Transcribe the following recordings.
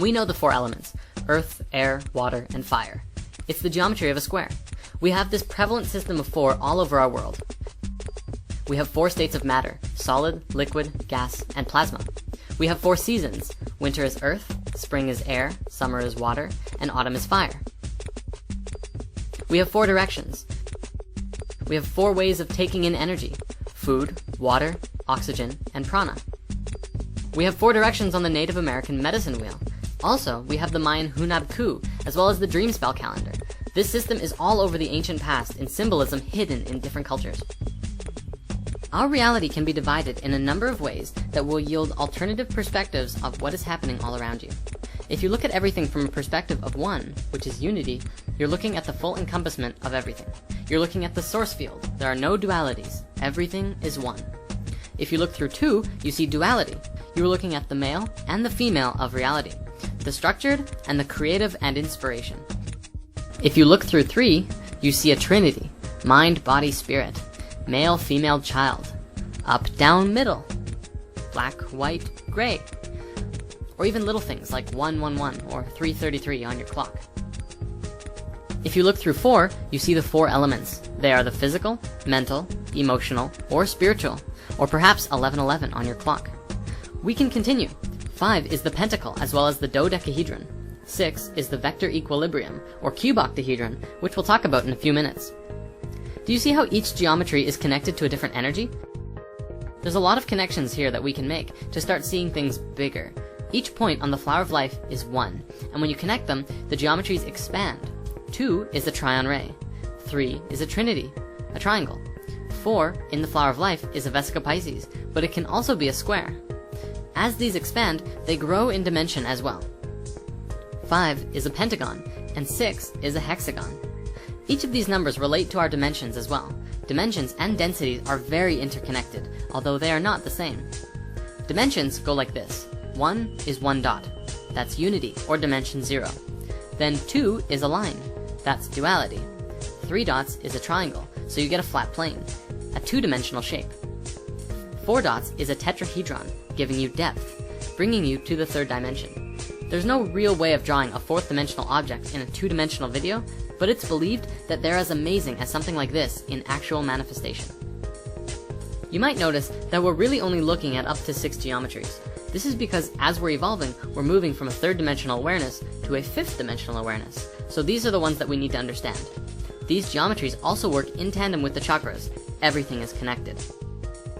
We know the four elements: earth, air, water, and fire. It's the geometry of a square. We have this prevalent system of four all over our world. We have four states of matter: solid, liquid, gas, and plasma. We have four seasons: winter is earth, spring is air, summer is water, and autumn is fire. We have four directions. We have four ways of taking in energy: food, water, oxygen, and prana. We have four directions on the Native American medicine wheel. Also, we have the Mayan Hunab Ku, as well as the dream spell calendar. This system is all over the ancient past in symbolism hidden in different cultures. Our reality can be divided in a number of ways that will yield alternative perspectives of what is happening all around you. If you look at everything from a perspective of one, which is unity, you're looking at the full encompassment of everything. You're looking at the source field. There are no dualities. Everything is one. If you look through two, you see duality. You're looking at the male and the female of reality, the structured and the creative and inspiration. If you look through three, you see a trinity: mind, body, spirit, male, female, child, up, down, middle, black, white, gray, or even little things like 111 or 333 on your clock. If you look through four, you see the four elements. They are the physical, mental, emotional, or spiritual, or perhaps 1111 on your clock. We can continue. 5 is the pentacle as well as the dodecahedron. 6 is the vector equilibrium, or cuboctahedron, which we'll talk about in a few minutes. Do you see how each geometry is connected to a different energy? There's a lot of connections here that we can make to start seeing things bigger. Each point on the flower of life is one, and when you connect them, the geometries expand. 2 is the trion ray. 3 is a trinity, a triangle. 4 in the flower of life is a vesica Pisces, but it can also be a square. As these expand, they grow in dimension as well. 5 is a pentagon, and 6 is a hexagon. Each of these numbers relate to our dimensions as well. Dimensions and densities are very interconnected, although they are not the same. Dimensions go like this. 1 is 1 dot. That's unity, or dimension 0. Then 2 is a line. That's duality. 3 dots is a triangle, so you get a flat plane, a two-dimensional shape. 4 dots is a tetrahedron, giving you depth, bringing you to the third dimension. There's no real way of drawing a fourth-dimensional object in a two-dimensional video, but it's believed that they're as amazing as something like this in actual manifestation. You might notice that we're really only looking at up to 6 geometries. This is because as we're evolving, we're moving from a third-dimensional awareness to a fifth-dimensional awareness. So these are the ones that we need to understand. These geometries also work in tandem with the chakras. Everything is connected.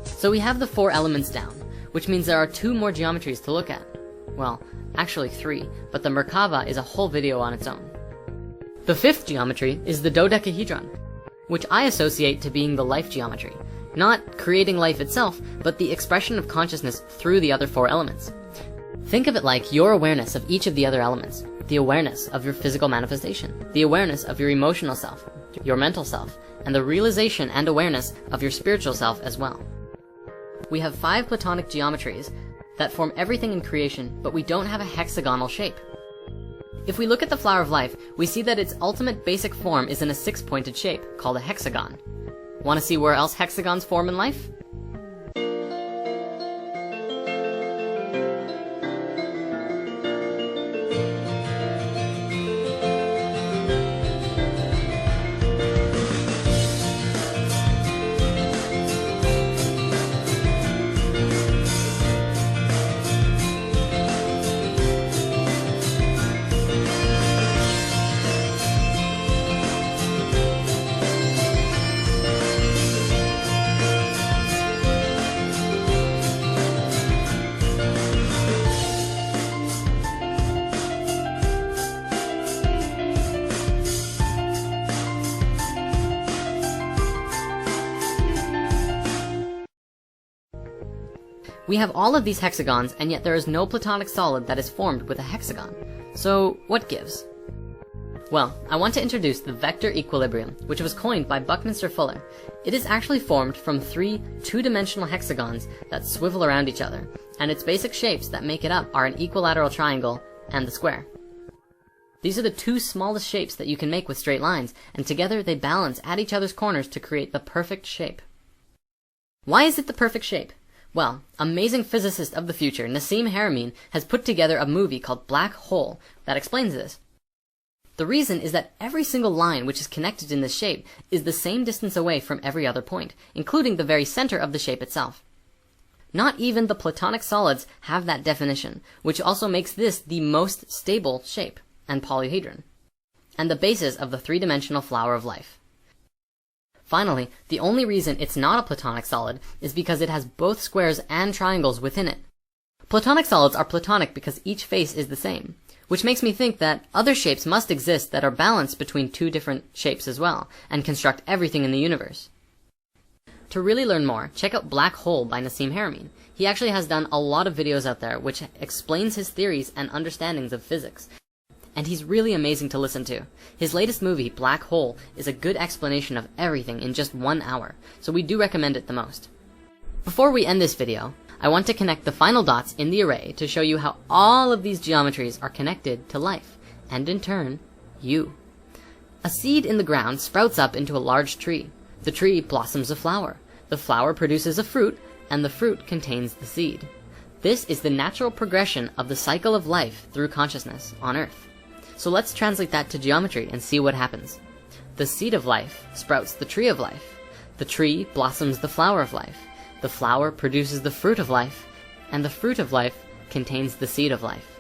So we have the 4 elements down, which means there are 2 more geometries to look at. Well, actually 3, but the Merkaba is a whole video on its own. The 5th geometry is the dodecahedron, which I associate to being the life geometry. Not creating life itself, but the expression of consciousness through the other 4 elements. Think of it like your awareness of each of the other elements, the awareness of your physical manifestation, the awareness of your emotional self, your mental self, and the realization and awareness of your spiritual self as well. We have 5 platonic geometries that form everything in creation, but we don't have a hexagonal shape. If we look at the flower of life, we see that its ultimate basic form is in a 6-pointed shape, called a hexagon. Want to see where else hexagons form in life? We have all of these hexagons, and yet there is no platonic solid that is formed with a hexagon. So, what gives? Well, I want to introduce the vector equilibrium, which was coined by Buckminster Fuller. It is actually formed from 3 two-dimensional hexagons that swivel around each other, and its basic shapes that make it up are an equilateral triangle and the square. These are the 2 smallest shapes that you can make with straight lines, and together they balance at each other's corners to create the perfect shape. Why is it the perfect shape? Well, amazing physicist of the future, Nassim Haramein, has put together a movie called Black Hole that explains this. The reason is that every single line which is connected in this shape is the same distance away from every other point, including the very center of the shape itself. Not even the Platonic solids have that definition, which also makes this the most stable shape and polyhedron, and the basis of the three-dimensional flower of life. Finally, the only reason it's not a Platonic solid is because it has both squares and triangles within it. Platonic solids are Platonic because each face is the same, which makes me think that other shapes must exist that are balanced between two different shapes as well, and construct everything in the universe. To really learn more, check out Black Hole by Nassim Haramein. He actually has done a lot of videos out there which explains his theories and understandings of physics, and he's really amazing to listen to. His latest movie, Black Hole, is a good explanation of everything in just 1 hour, so we do recommend it the most. Before we end this video, I want to connect the final dots in the array to show you how all of these geometries are connected to life, and in turn, you. A seed in the ground sprouts up into a large tree. The tree blossoms a flower. The flower produces a fruit, and the fruit contains the seed. This is the natural progression of the cycle of life through consciousness on Earth. So let's translate that to geometry and see what happens. The seed of life sprouts the tree of life. The tree blossoms the flower of life. The flower produces the fruit of life, and the fruit of life contains the seed of life.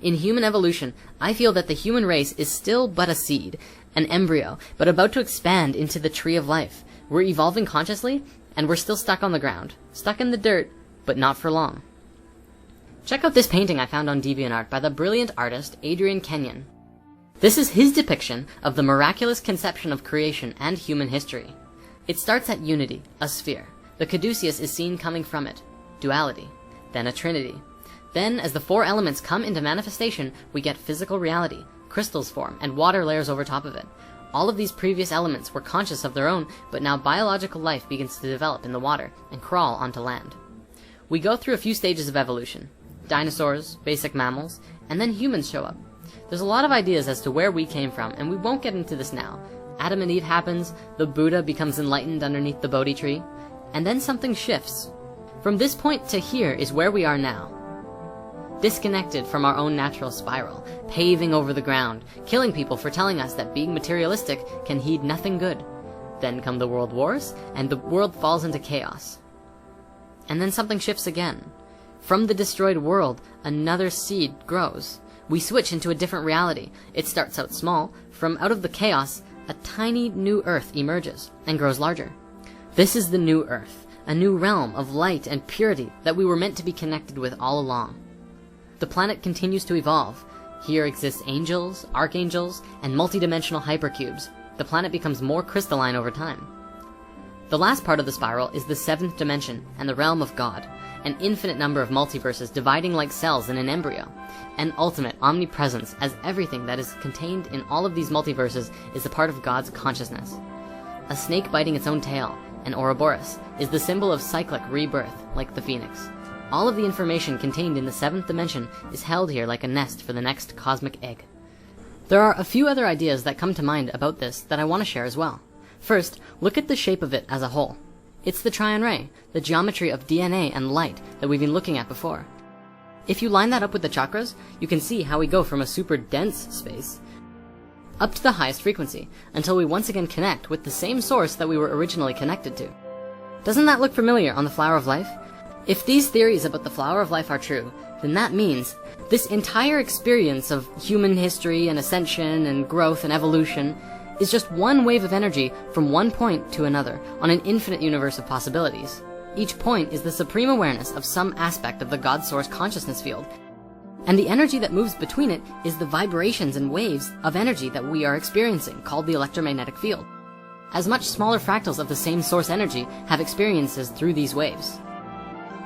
In human evolution, I feel that the human race is still but a seed, an embryo, but about to expand into the tree of life. We're evolving consciously, and we're still stuck on the ground, stuck in the dirt, but not for long. Check out this painting I found on DeviantArt by the brilliant artist Adrian Kenyon. This is his depiction of the miraculous conception of creation and human history. It starts at unity, a sphere. The caduceus is seen coming from it, duality, then a trinity. Then, as the four elements come into manifestation, we get physical reality, crystals form, and water layers over top of it. All of these previous elements were conscious of their own, but now biological life begins to develop in the water and crawl onto land. We go through a few stages of evolution. Dinosaurs, basic mammals, and then humans show up. There's a lot of ideas as to where we came from, and we won't get into this now. Adam and Eve happens, the Buddha becomes enlightened underneath the Bodhi tree, and then something shifts. From this point to here is where we are now. Disconnected from our own natural spiral, paving over the ground, killing people for telling us that being materialistic can heed nothing good. Then come the world wars, and the world falls into chaos. And then something shifts again. From the destroyed world, another seed grows. We switch into a different reality. It starts out small. From out of the chaos, a tiny new Earth emerges and grows larger. This is the new Earth, a new realm of light and purity that we were meant to be connected with all along. The planet continues to evolve. Here exist angels, archangels, and multidimensional hypercubes. The planet becomes more crystalline over time. The last part of the spiral is the seventh dimension and the realm of God, an infinite number of multiverses dividing like cells in an embryo, an ultimate omnipresence, as everything that is contained in all of these multiverses is a part of God's consciousness. A snake biting its own tail, an Ouroboros, is the symbol of cyclic rebirth, like the phoenix. All of the information contained in the seventh dimension is held here like a nest for the next cosmic egg. There are a few other ideas that come to mind about this that I want to share as well. First, look at the shape of it as a whole. It's the triune ray, the geometry of DNA and light that we've been looking at before. If you line that up with the chakras, you can see how we go from a super dense space up to the highest frequency, until we once again connect with the same source that we were originally connected to. Doesn't that look familiar on the flower of life? If these theories about the flower of life are true, then that means this entire experience of human history and ascension and growth and evolution is just one wave of energy from one point to another on an infinite universe of possibilities. Each point is the supreme awareness of some aspect of the God Source consciousness field, and the energy that moves between it is the vibrations and waves of energy that we are experiencing, called the electromagnetic field. As much smaller fractals of the same source energy have experiences through these waves.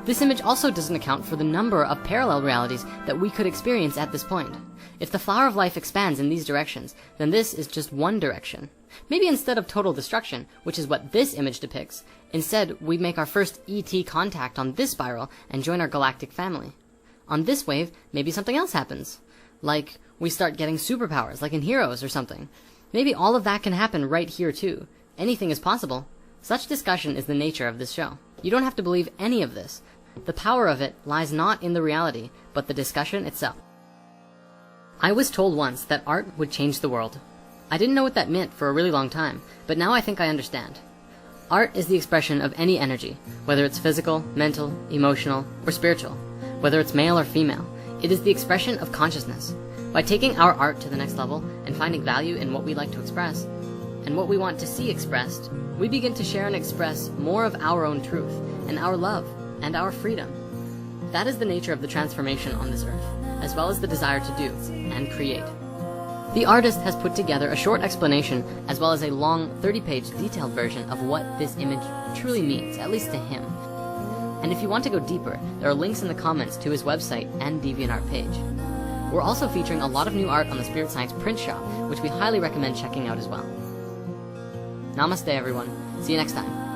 This image also doesn't account for the number of parallel realities that we could experience at this point. If the flower of life expands in these directions, then this is just one direction. Maybe instead of total destruction, which is what this image depicts, instead we make our first ET contact on this spiral and join our galactic family. On this wave, maybe something else happens. Like, we start getting superpowers, like in Heroes or something. Maybe all of that can happen right here too. Anything is possible. Such discussion is the nature of this show. You don't have to believe any of this. The power of it lies not in the reality, but the discussion itself. I was told once that art would change the world. I didn't know what that meant for a really long time, but now I think I understand. Art is the expression of any energy, whether it's physical, mental, emotional, or spiritual. Whether it's male or female, it is the expression of consciousness. By taking our art to the next level and finding value in what we like to express, and what we want to see expressed, we begin to share and express more of our own truth, and our love, and our freedom. That is the nature of the transformation on this earth, as well as the desire to do and create. The artist has put together a short explanation as well as a long 30-page detailed version of what this image truly means, at least to him. And if you want to go deeper, there are links in the comments to his website and DeviantArt page. We're also featuring a lot of new art on the Spirit Science print shop, which we highly recommend checking out as well. Namaste everyone. See you next time.